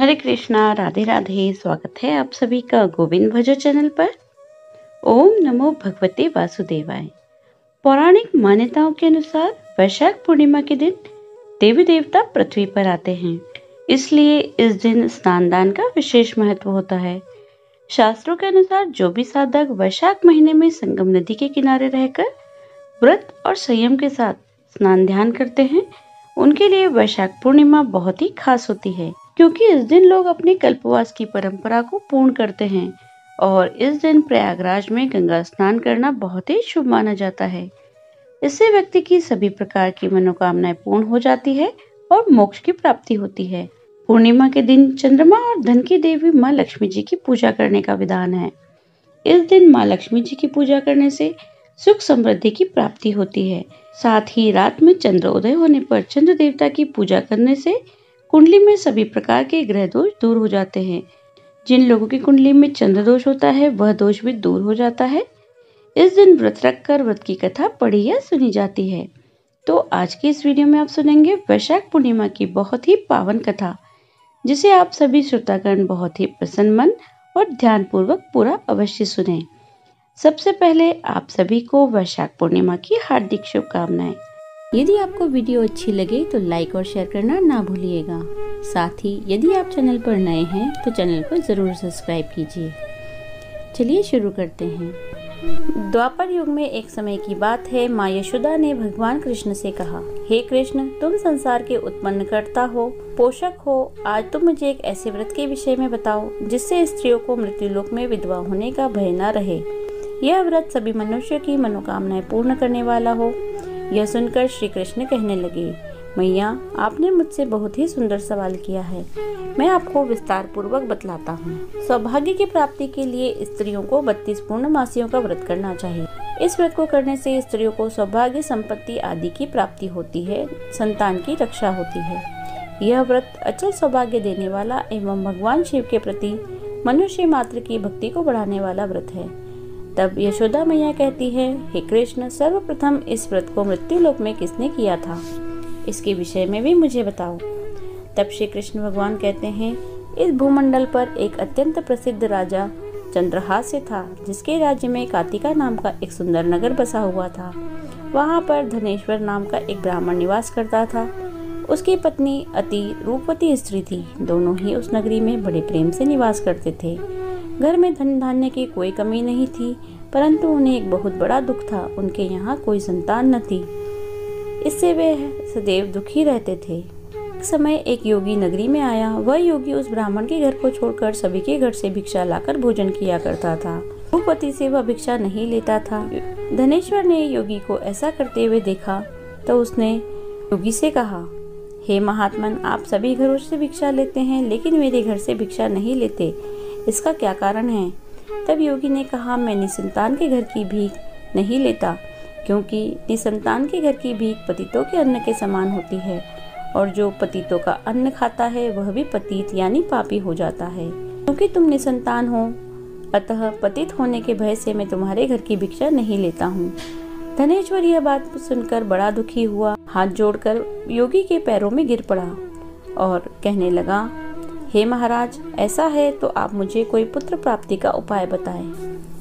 हरे कृष्णा, राधे राधे। स्वागत है आप सभी का गोविंद भजो चैनल पर। ओम नमो भगवते वासुदेवाय। पौराणिक मान्यताओं के अनुसार वैशाख पूर्णिमा के दिन देवी देवता पृथ्वी पर आते हैं, इसलिए इस दिन स्नान दान का विशेष महत्व होता है। शास्त्रों के अनुसार जो भी साधक वैशाख महीने में संगम नदी के किनारे रहकर व्रत और संयम के साथ स्नान ध्यान करते हैं, उनके लिए वैशाख पूर्णिमा बहुत ही खास होती है, क्योंकि इस दिन लोग अपने कल्पवास की परंपरा को पूर्ण करते हैं और इस दिन प्रयागराज में गंगा स्नान करना बहुत ही शुभ माना जाता है। इससे व्यक्ति की सभी प्रकार की मनोकामनाएं पूर्ण हो जाती है और मोक्ष की प्राप्ति होती है। पूर्णिमा के दिन चंद्रमा और धन की देवी माँ लक्ष्मी जी की पूजा करने का विधान है। इस दिन माँ लक्ष्मी जी की पूजा करने से सुख समृद्धि की प्राप्ति होती है। साथ ही रात में चंद्रोदय होने पर चंद्र देवता की पूजा करने से कुंडली में सभी प्रकार के ग्रह दोष दूर हो जाते हैं। जिन लोगों की कुंडली में चंद्र दोष होता है, वह दोष भी दूर हो जाता है। इस दिन व्रत रखकर व्रत की कथा पढ़ी या सुनी जाती है। तो आज के इस वीडियो में आप सुनेंगे वैशाख पूर्णिमा की बहुत ही पावन कथा, जिसे आप सभी श्रोतागण बहुत ही प्रसन्न मन और ध्यान पूर्वक पूरा अवश्य सुनें। सबसे पहले आप सभी को वैशाख पूर्णिमा की हार्दिक शुभकामनाएं। यदि आपको वीडियो अच्छी लगे तो लाइक और शेयर करना ना भूलिएगा। साथ ही यदि आप चैनल पर नए हैं तो चैनल को जरूर सब्सक्राइब कीजिए। चलिए शुरू करते हैं। द्वापर युग में एक समय की बात है, माँ यशोदा ने भगवान कृष्ण से कहा, हे कृष्ण, तुम संसार के उत्पन्न करता हो, पोषक हो। आज तुम मुझे एक ऐसे व्रत के विषय में बताओ जिससे स्त्रियों को मृत्युलोक में विधवा होने का भय न रहे। यह व्रत सभी मनुष्यों की मनोकामनाएं पूर्ण करने वाला हो। यह सुनकर श्री कृष्ण कहने लगे, मैया, आपने मुझसे बहुत ही सुंदर सवाल किया है। मैं आपको विस्तार पूर्वक बतलाता हूँ। सौभाग्य की प्राप्ति के लिए स्त्रियों को 32 पूर्णमासियों का व्रत करना चाहिए। इस व्रत को करने से स्त्रियों को सौभाग्य, संपत्ति आदि की प्राप्ति होती है, संतान की रक्षा होती है। यह व्रत अचल सौभाग्य देने वाला एवं भगवान शिव के प्रति मनुष्य मात्र की भक्ति को बढ़ाने वाला व्रत है। तब यशोदा मैया कहती है, हे कृष्ण, सर्वप्रथम इस व्रत को मृत्युलोक में किसने किया था, इसके विषय में भी मुझे बताओ। तब श्री कृष्ण भगवान कहते हैं, इस भूमंडल पर एक अत्यंत प्रसिद्ध राजा चंद्रहास्य था, जिसके राज्य में कातिका नाम का एक सुंदर नगर बसा हुआ था। वहाँ पर धनेश्वर नाम का एक ब्राह्मण निवास करता था। उसकी पत्नी अति रूपवती स्त्री थी। दोनों ही उस नगरी में बड़े प्रेम से निवास करते थे। घर में धन धान्य की कोई कमी नहीं थी, परंतु उन्हें एक बहुत बड़ा दुख था, उनके यहाँ कोई संतान न थी। इससे वे सदैव दुखी रहते थे। एक समय एक योगी नगरी में आया। वह योगी उस ब्राह्मण के घर को छोड़कर सभी के घर से भिक्षा लाकर भोजन किया करता था। रूपवती से वह भिक्षा नहीं लेता था। धनेश्वर ने योगी को ऐसा करते हुए देखा तो उसने योगी से कहा, हे महात्मन, आप सभी घरों से भिक्षा लेते हैं, लेकिन मेरे घर से भिक्षा नहीं लेते, इसका क्या कारण है? तब योगी ने कहा, मैं निसंतान के घर की भीख नहीं लेता, क्योंकि निसंतान के घर की भीख पतितों के अन्न के समान होती है, और जो पतितों का अन्न खाता है वह भी पतित यानी पापी हो जाता है। क्योंकि तुम निसंतान हो, अतः पतित होने के भय से मैं तुम्हारे घर की भिक्षा नहीं लेता हूँ। धनेश्वर यह बात सुनकर बड़ा दुखी हुआ। हाथ जोड़कर योगी के पैरों में गिर पड़ा और कहने लगा, हे महाराज, ऐसा है तो आप मुझे कोई पुत्र प्राप्ति का उपाय बताएं।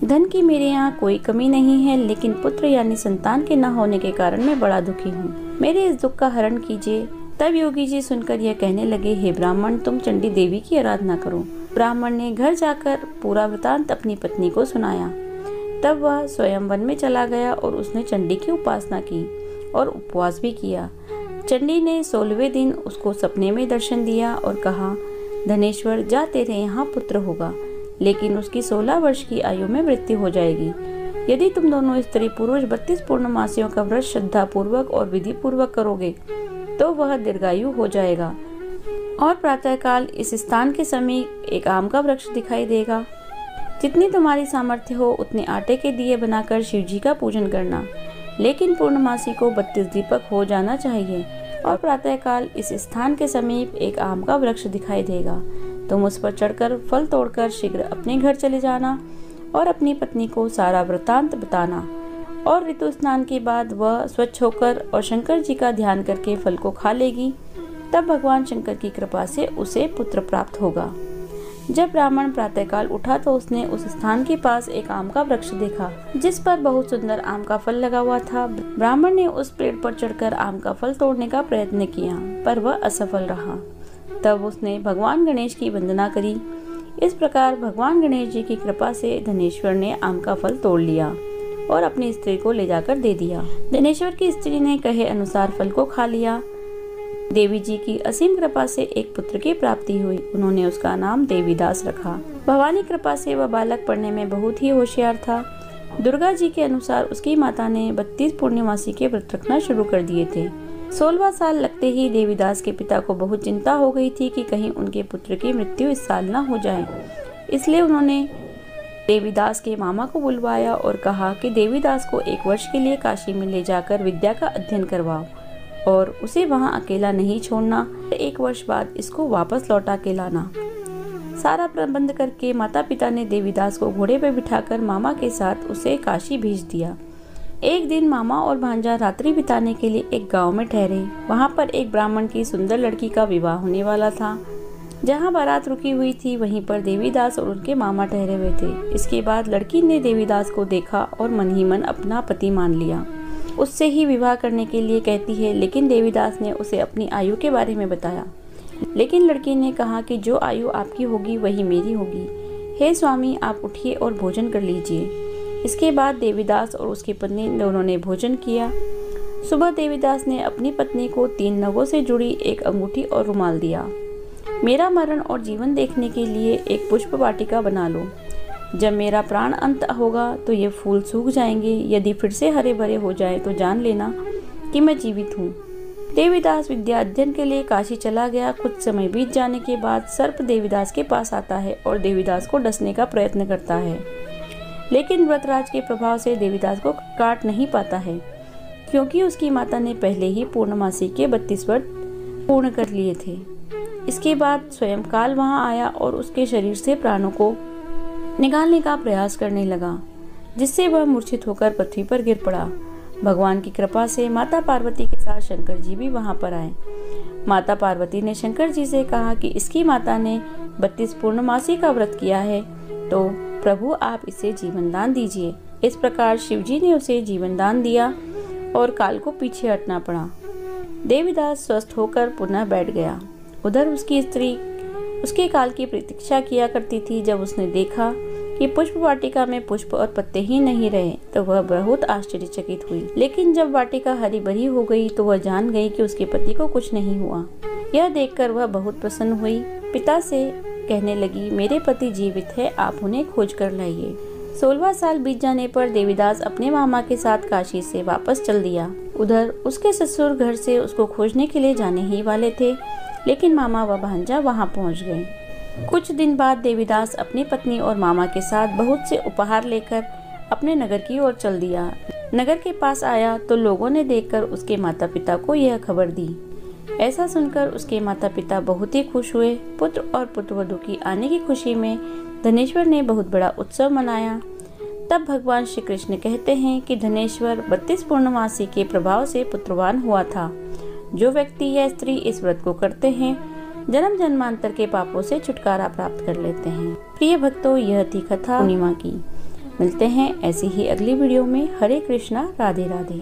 धन की मेरे यहाँ कोई कमी नहीं है, लेकिन पुत्र यानी संतान के न होने के कारण मैं बड़ा दुखी हूँ। मेरे इस दुख का हरण कीजिए। तब योगी जी सुनकर यह कहने लगे, हे ब्राह्मण, तुम चंडी देवी की आराधना करो। ब्राह्मण ने घर जाकर पूरा वृतांत अपनी पत्नी को सुनाया। तब वह स्वयं वन में चला गया और उसने चंडी की उपासना की और उपवास भी किया। चंडी ने 16वें दिन उसको सपने में दर्शन दिया और कहा, धनेश्वर, जा, तेरे यहाँ पुत्र होगा, लेकिन उसकी 16 वर्ष की आयु में मृत्यु हो जाएगी। यदि तुम दोनों स्त्री पुरुष 32 पूर्णमासियों का व्रत श्रद्धा पूर्वक और विधि पूर्वक करोगे तो वह दीर्घायु हो जाएगा। और प्रातःकाल इस स्थान के समीप एक आम का वृक्ष दिखाई देगा। जितनी तुम्हारी सामर्थ्य हो उतने आटे के दिए बनाकर शिव जी का पूजन करना, लेकिन पूर्णमासी को 32 दीपक हो जाना चाहिए। और प्रातःकाल इस स्थान के समीप एक आम का वृक्ष दिखाई देगा। तुम उस पर चढ़कर फल तोड़कर शीघ्र अपने घर चले जाना और अपनी पत्नी को सारा वृतांत बताना। और ऋतु स्नान के बाद वह स्वच्छ होकर और शंकर जी का ध्यान करके फल को खा लेगी। तब भगवान शंकर की कृपा से उसे पुत्र प्राप्त होगा। जब ब्राह्मण प्रातःकाल उठा तो उसने उस स्थान के पास एक आम का वृक्ष देखा जिस पर बहुत सुंदर आम का फल लगा हुआ था। ब्राह्मण ने उस पेड़ पर चढ़कर आम का फल तोड़ने का प्रयत्न किया पर वह असफल रहा। तब उसने भगवान गणेश की वंदना करी। इस प्रकार भगवान गणेश जी की कृपा से धनेश्वर ने आम का फल तोड़ लिया और अपनी स्त्री को ले जाकर दे दिया। धनेश्वर की स्त्री ने कहे अनुसार फल को खा लिया। देवी जी की असीम कृपा से एक पुत्र की प्राप्ति हुई। उन्होंने उसका नाम देवीदास रखा। भवानी कृपा से वह बालक पढ़ने में बहुत ही होशियार था। दुर्गा जी के अनुसार उसकी माता ने 32 पूर्णमासी के व्रत रखना शुरू कर दिए थे। 16वां साल लगते ही देवीदास के पिता को बहुत चिंता हो गई थी कि कहीं उनके पुत्र की मृत्यु इस साल न हो जाए। इसलिए उन्होंने देवीदास के मामा को बुलवाया और कहा कि देवीदास को 1 वर्ष के लिए काशी में ले जाकर विद्या का अध्ययन करवाओ और उसे वहां अकेला नहीं छोड़ना। 1 वर्ष बाद इसको वापस लौटा के लाना। सारा प्रबंध करके माता पिता ने देवीदास को घोड़े पर बिठाकर मामा के साथ उसे काशी भेज दिया। एक दिन मामा और भांजा रात्रि बिताने के लिए एक गांव में ठहरे। वहां पर एक ब्राह्मण की सुंदर लड़की का विवाह होने वाला था। जहां बारात रुकी हुई थी वहीं पर देवीदास और उनके मामा ठहरे हुए थे। इसके बाद लड़की ने देवीदास को देखा और मन ही मन अपना पति मान लिया। उससे ही विवाह करने के लिए कहती है, लेकिन देवीदास ने उसे अपनी आयु के बारे में बताया। लेकिन लड़की ने कहा कि जो आयु आपकी होगी वही मेरी होगी। हे स्वामी, आप उठिए और भोजन कर लीजिए। इसके बाद देवीदास और उसकी पत्नी दोनों ने भोजन किया। सुबह देवीदास ने अपनी पत्नी को 3 नगों से जुड़ी एक अंगूठी और रुमाल दिया। मेरा मरण और जीवन देखने के लिए एक पुष्प वाटिका बना लो। जब मेरा प्राण अंत होगा तो ये फूल सूख जाएंगे। यदि फिर से हरे भरे हो जाए तो जान लेना कि मैं जीवित हूँ। देवीदास विद्या अध्ययन के लिए काशी चला गया। कुछ समय बीत जाने के बाद सर्प देवीदास के पास आता है और देवीदास को डसने का प्रयत्न करता है, लेकिन व्रतराज के प्रभाव से देवीदास को काट नहीं पाता है, क्योंकि उसकी माता ने पहले ही पूर्णमासी के 32 व्रत पूर्ण कर लिए थे। इसके बाद स्वयं काल वहां आया और उसके शरीर से प्राणों को निकालने का प्रयास करने लगा, जिससे वह मूर्छित होकर पृथ्वी पर गिर पड़ा। भगवान की कृपा से माता पार्वती के साथ शंकर जी भी वहां पर आए। माता पार्वती ने शंकर जी से कहा कि इसकी माता ने 32 पूर्णमासी का व्रत किया है, तो प्रभु आप इसे जीवन दान दीजिए। इस प्रकार शिवजी ने उसे जीवन दान दिया और काल को पीछे हटना पड़ा। देवीदास स्वस्थ होकर पुनः बैठ गया। उधर उसकी स्त्री उसके काल की प्रतीक्षा किया करती थी। जब उसने देखा कि पुष्प वाटिका में पुष्प और पत्ते ही नहीं रहे तो वह बहुत आश्चर्यचकित हुई। लेकिन जब वाटिका हरी भरी हो गई तो वह जान गई कि उसके पति को कुछ नहीं हुआ। यह देखकर वह बहुत प्रसन्न हुई। पिता से कहने लगी, मेरे पति जीवित है, आप उन्हें खोज कर लाइए। 16वां साल बीत जाने पर देवीदास अपने मामा के साथ काशी से वापस चल दिया। उधर उसके ससुर घर से उसको खोजने के लिए जाने ही वाले थे, लेकिन मामा व भांजा वहां पहुंच गए। कुछ दिन बाद देवीदास अपनी पत्नी और मामा के साथ बहुत से उपहार लेकर अपने नगर की ओर चल दिया। नगर के पास आया तो लोगों ने देखकर उसके माता पिता को यह खबर दी। ऐसा सुनकर उसके माता पिता बहुत ही खुश हुए। पुत्र और पुत्रवधू की आने की खुशी में धनेश्वर ने बहुत बड़ा उत्सव मनाया। तब भगवान श्री कृष्ण कहते हैं कि धनेश्वर 32 पूर्णमासी के प्रभाव से पुत्रवान हुआ था। जो व्यक्ति या स्त्री इस व्रत को करते हैं जन्म जन्मांतर के पापों से छुटकारा प्राप्त कर लेते हैं। प्रिय भक्तों, यह थी कथा पूर्णिमा की। मिलते हैं ऐसी ही अगली वीडियो में। हरे कृष्णा, राधे राधे।